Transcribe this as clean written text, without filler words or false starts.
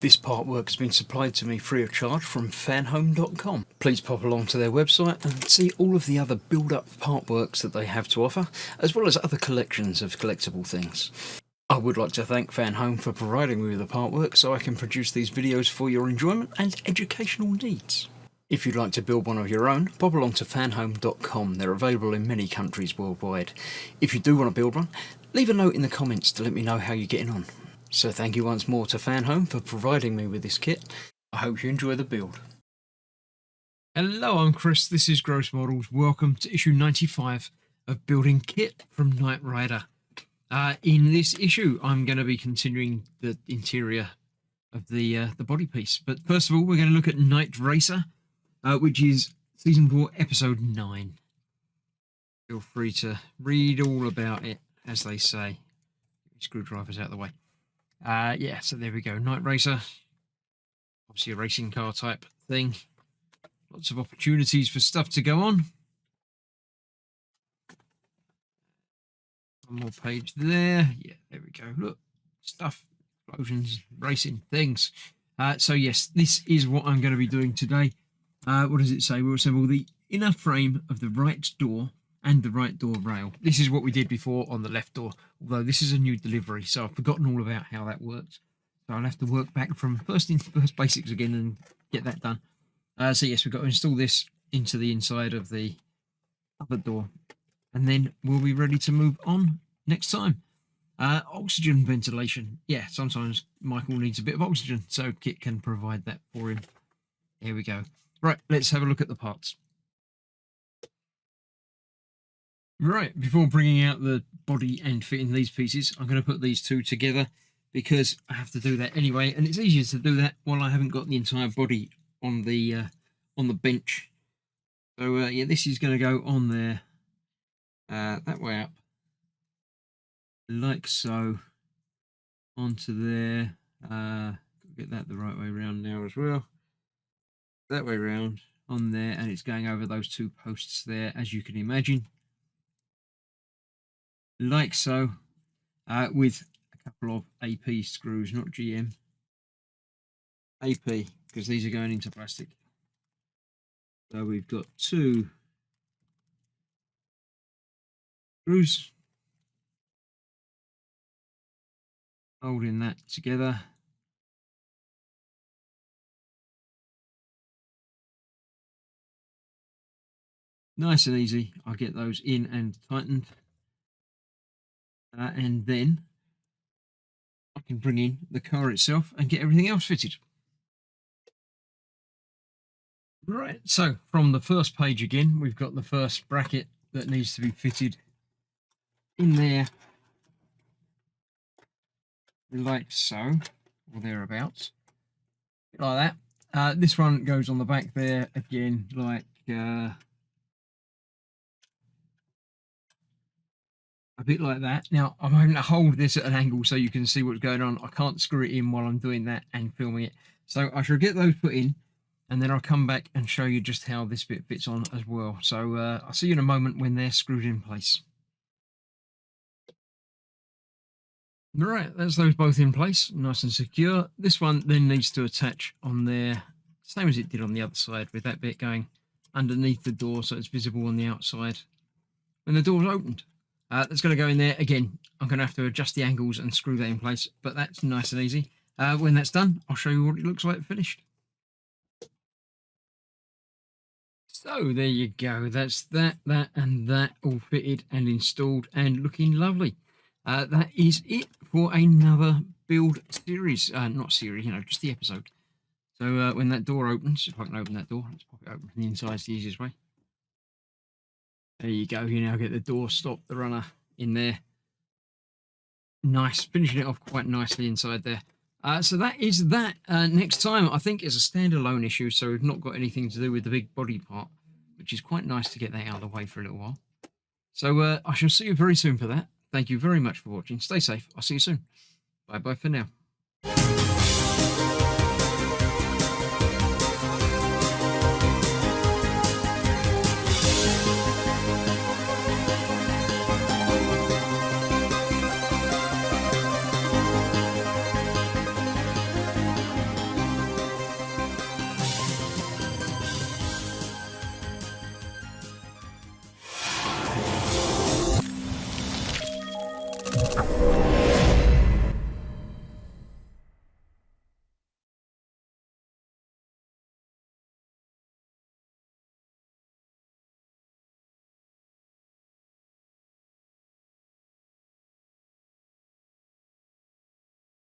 This artwork has been supplied to me free of charge from Fanhome.com. Please pop along to their website and see all of the other build-up artworks that they have to offer, as well as other collections of collectible things. I would like to thank Fanhome for providing me with the artwork so I can produce these videos for your enjoyment and educational needs. If you'd like to build one of your own, pop along to fanhome.com. They're available in many countries worldwide. If you do want to build one, leave a note in the comments to let me know how you're getting on. So thank you once more to Fanhome for providing me with this kit. I hope you enjoy the build. Hello, I'm Chris, this is Gross Models. Welcome to issue 95 of Building Kitt from Knight Rider. In this issue, I'm going to be continuing the interior of the body piece. But first of all, we're going to look at Knight Racer, which is Season 4, Episode 9. Feel free to read all about it, as they say. Screwdrivers out of the way. Yeah, so there we go. Knight Racer. Obviously a racing car type thing. Lots of opportunities for stuff to go on. One more page there. Yeah, there we go. Look, stuff, explosions, racing, things. So yes, this is what I'm going to be doing today. What does it say? We'll assemble the inner frame of the right door and the right door rail. This is what we did before on the left door, although this is a new delivery, so I've forgotten all about how that works. So I'll have to work back from first basics again and get that done. So yes, we've got to install this into the inside of the other door, and then we'll be ready to move on next time. Oxygen ventilation. Yeah, sometimes Michael needs a bit of oxygen, so Kitt can provide that for him. Here we go. Right, let's have a look at the parts. Right, before bringing out the body and fitting these pieces, I'm going to put these two together because I have to do that anyway, and it's easier to do that while I haven't got the entire body on the bench. So yeah, this is going to go on there that way up, like so, onto there. Get that the right way around now as well. That way around on there, and it's going over those two posts there, as you can imagine. Like so, with a couple of AP screws, not GM. AP, because these are going into plastic. So we've got two screws holding that together. Nice and easy. I'll get those in and tightened. And then I can bring in the car itself and get everything else fitted. Right, so from the first page again, we've got the first bracket that needs to be fitted in there, like so, or thereabouts, like that. This one goes on the back there again, like a bit like that. Now I'm having to hold this at an angle so you can see what's going on. I can't screw it in while I'm doing that and filming it, so I shall get those put in, and then I'll come back and show you just how this bit fits on as well. So I'll see you in a moment when they're screwed in place. Right, that's those both in place, nice and secure. This one then needs to attach on there, same as it did on the other side, with that bit going underneath the door so it's visible on the outside when the door's opened. That's going to go in there. Again, I'm going to have to adjust the angles and screw that in place, but that's nice and easy. When that's done, I'll show you what it looks like finished. So there you go. That's that, and that all fitted and installed and looking lovely. That is it for another build series. Not series, you know, just the episode. So when that door opens, if I can open that door, let's pop it open from the inside, it's the easiest way. There you go. You now get the door stop, the runner in there. Nice, finishing it off quite nicely inside there. So that is that. Next time, I think, is a standalone issue, so we've not got anything to do with the big body part, which is quite nice to get that out of the way for a little while. So I shall see you very soon for that. Thank you very much for watching. Stay safe. I'll see you soon. Bye-bye for now.